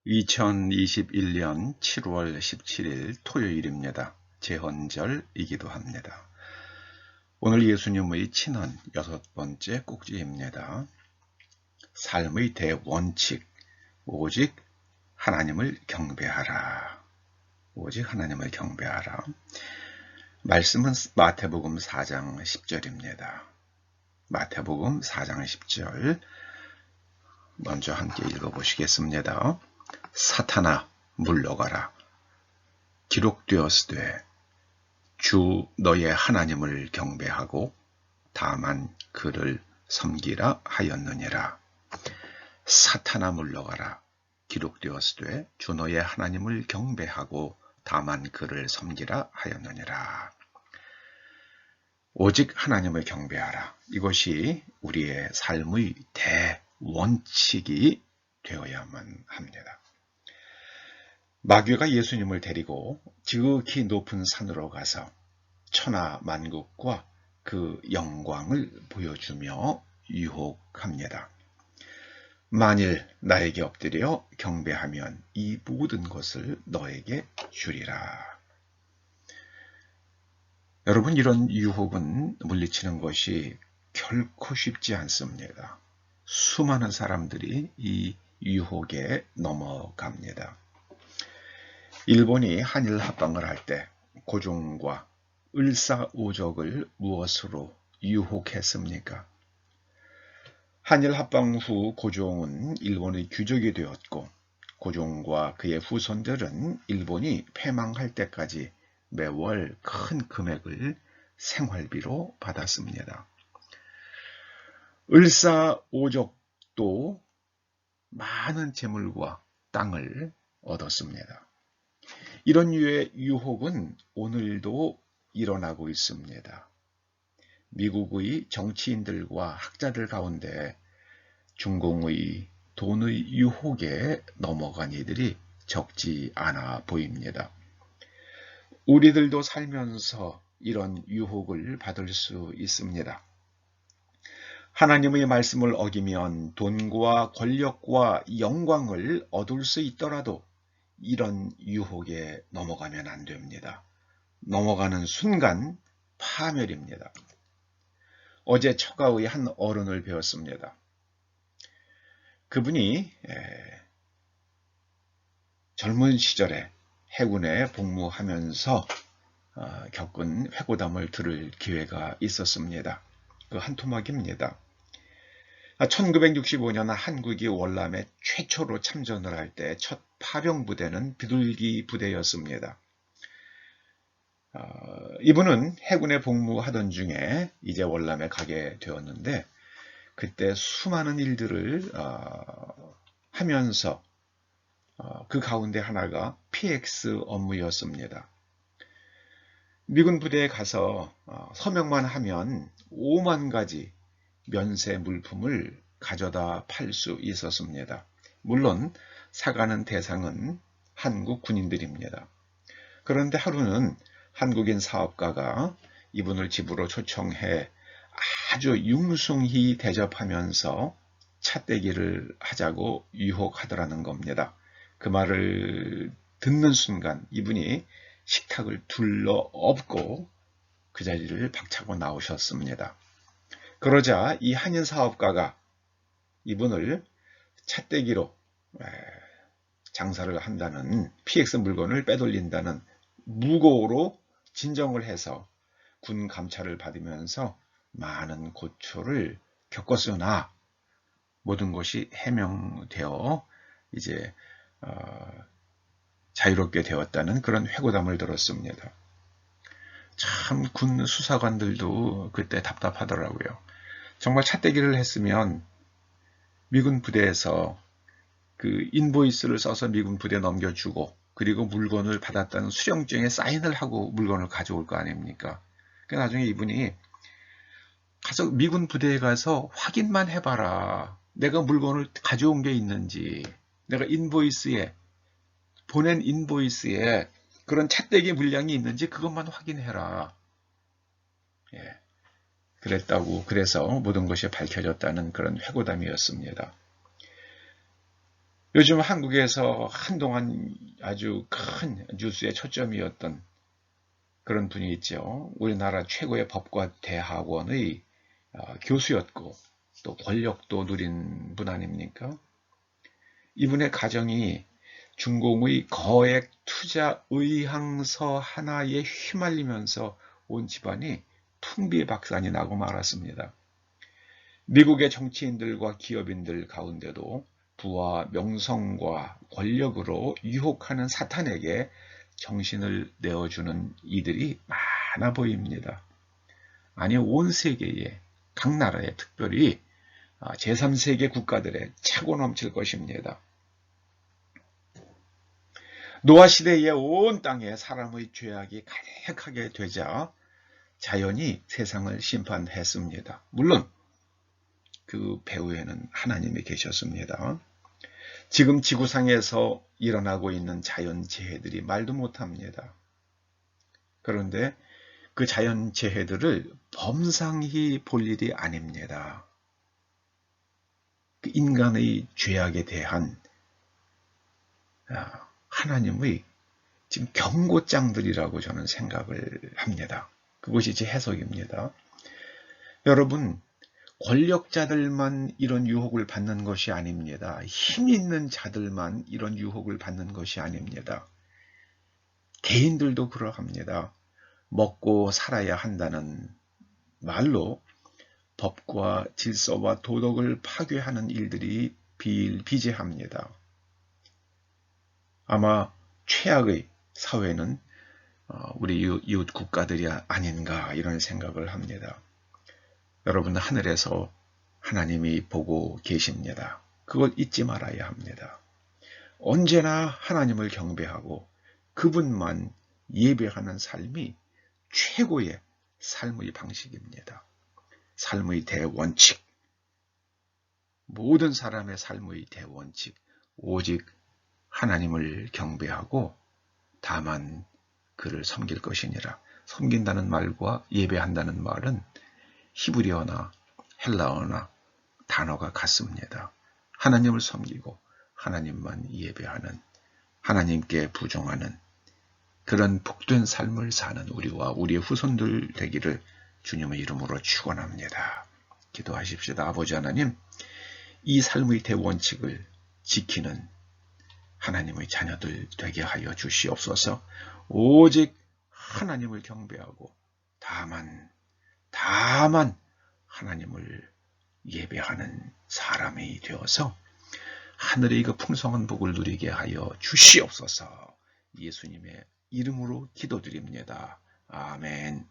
2021년 7월 17일 토요일입니다. 제헌절이기도 합니다. 오늘 예수님의 친언 6번째 꼭지입니다. 삶의 대원칙, 오직 하나님을 경배하라. 오직 하나님을 경배하라. 말씀은 마태복음 4장 10절입니다. 마태복음 4장 10절 먼저 함께 읽어보시겠습니다. 사탄아 물러가라. 기록되었으되 주 너의 하나님을 경배하고 다만 그를 섬기라 하였느니라. 사탄아 물러가라. 기록되었으되 주 너의 하나님을 경배하고 다만 그를 섬기라 하였느니라. 오직 하나님을 경배하라. 이것이 우리의 삶의 대원칙이 되어야만 합니다. 마귀가 예수님을 데리고 지극히 높은 산으로 가서 천하 만국과 그 영광을 보여주며 유혹합니다. 만일 나에게 엎드려 경배하면 이 모든 것을 너에게 주리라. 여러분, 이런 유혹은 물리치는 것이 결코 쉽지 않습니다. 수많은 사람들이 이 유혹에 넘어갑니다. 일본이 한일 합방을 할 때 고종과 을사오적을 무엇으로 유혹했습니까? 한일 합방 후 고종은 일본의 귀족이 되었고 고종과 그의 후손들은 일본이 패망할 때까지 매월 큰 금액을 생활비로 받았습니다. 을사오적도 많은 재물과 땅을 얻었습니다. 이런 류의 유혹은 오늘도 일어나고 있습니다. 미국의 정치인들과 학자들 가운데 중공의 돈의 유혹에 넘어간 이들이 적지 않아 보입니다. 우리들도 살면서 이런 유혹을 받을 수 있습니다. 하나님의 말씀을 어기면 돈과 권력과 영광을 얻을 수 있더라도 이런 유혹에 넘어가면 안 됩니다. 넘어가는 순간 파멸입니다. 어제 처가의 한 어른을 배웠습니다. 그분이 젊은 시절에 해군에 복무하면서 겪은 회고담을 들을 기회가 있었습니다. 그 한 토막입니다. 1965년 한국이 월남에 최초로 참전을 할 때 첫 파병 부대는 비둘기 부대였습니다. 이분은 해군에 복무하던 중에 이제 월남에 가게 되었는데 그때 수많은 일들을 하면서 그 가운데 하나가 PX 업무였습니다. 미군 부대에 가서 서명만 하면 5만 가지 면세 물품을 가져다 팔 수 있었습니다. 물론 사가는 대상은 한국 군인들입니다. 그런데 하루는 한국인 사업가가 이분을 집으로 초청해 아주 융숭히 대접하면서 차떼기를 하자고 유혹하더라는 겁니다. 그 말을 듣는 순간 이분이 식탁을 둘러엎고 그 자리를 박차고 나오셨습니다. 그러자 이 한인 사업가가 이분을 차떼기로 장사를 한다는 PX 물건을 빼돌린다는 무고로 진정을 해서 군 감찰을 받으면서 많은 고초를 겪었으나 모든 것이 해명되어 이제 자유롭게 되었다는 그런 회고담을 들었습니다. 참 군 수사관들도 그때 답답하더라고요. 정말 차떼기를 했으면 미군 부대에서 그 인보이스를 써서 미군 부대에 넘겨주고 그리고 물건을 받았다는 수령증에 사인을 하고 물건을 가져올 거 아닙니까? 나중에 이분이 가서 미군 부대에 가서 확인만 해봐라. 내가 물건을 가져온 게 있는지, 내가 인보이스에 보낸 인보이스에 그런 차떼기 물량이 있는지 그것만 확인해라. 그랬다고 그래서 모든 것이 밝혀졌다는 그런 회고담이었습니다. 요즘 한국에서 한동안 아주 큰 뉴스의 초점이었던 그런 분이 있죠. 우리나라 최고의 법과 대학원의 교수였고 또 권력도 누린 분 아닙니까? 이분의 가정이 중공의 거액 투자 의향서 하나에 휘말리면서 온 집안이 풍비박산이 나고 말았습니다. 미국의 정치인들과 기업인들 가운데도 부와 명성과 권력으로 유혹하는 사탄에게 정신을 내어주는 이들이 많아 보입니다. 아니, 온 세계에 각 나라에 특별히 제3세계 국가들에 차고 넘칠 것입니다. 노아 시대에 온 땅에 사람의 죄악이 가득하게 되자 자연이 세상을 심판했습니다. 물론 그 배후에는 하나님이 계셨습니다. 지금 지구상에서 일어나고 있는 자연재해들이 말도 못합니다. 그런데 그 자연재해들을 범상히 볼 일이 아닙니다. 그 인간의 죄악에 대한 하나님의 지금 경고장들이라고 저는 생각을 합니다. 그것이 제 해석입니다. 여러분, 권력자들만 이런 유혹을 받는 것이 아닙니다. 힘 있는 자들만 이런 유혹을 받는 것이 아닙니다. 개인들도 그러합니다. 먹고 살아야 한다는 말로 법과 질서와 도덕을 파괴하는 일들이 비일비재합니다. 아마 최악의 사회는 우리 이웃 국가들이 아닌가 이런 생각을 합니다. 여러분, 하늘에서 하나님이 보고 계십니다. 그걸 잊지 말아야 합니다. 언제나 하나님을 경배하고 그분만 예배하는 삶이 최고의 삶의 방식입니다. 삶의 대원칙, 모든 사람의 삶의 대원칙, 오직 하나님을 경배하고 다만 그를 섬길 것이니라. 섬긴다는 말과 예배한다는 말은 히브리어나 헬라어나 단어가 같습니다. 하나님을 섬기고 하나님만 예배하는, 하나님께 부종하는 그런 복된 삶을 사는 우리와 우리의 후손들 되기를 주님의 이름으로 축원합니다. 기도하십시오. 아버지 하나님, 이 삶의 대원칙을 지키는 하나님의 자녀들 되게 하여 주시옵소서. 오직 하나님을 경배하고 다만 하나님을 예배하는 사람이 되어서 하늘의 그 풍성한 복을 누리게 하여 주시옵소서. 예수님의 이름으로 기도드립니다. 아멘.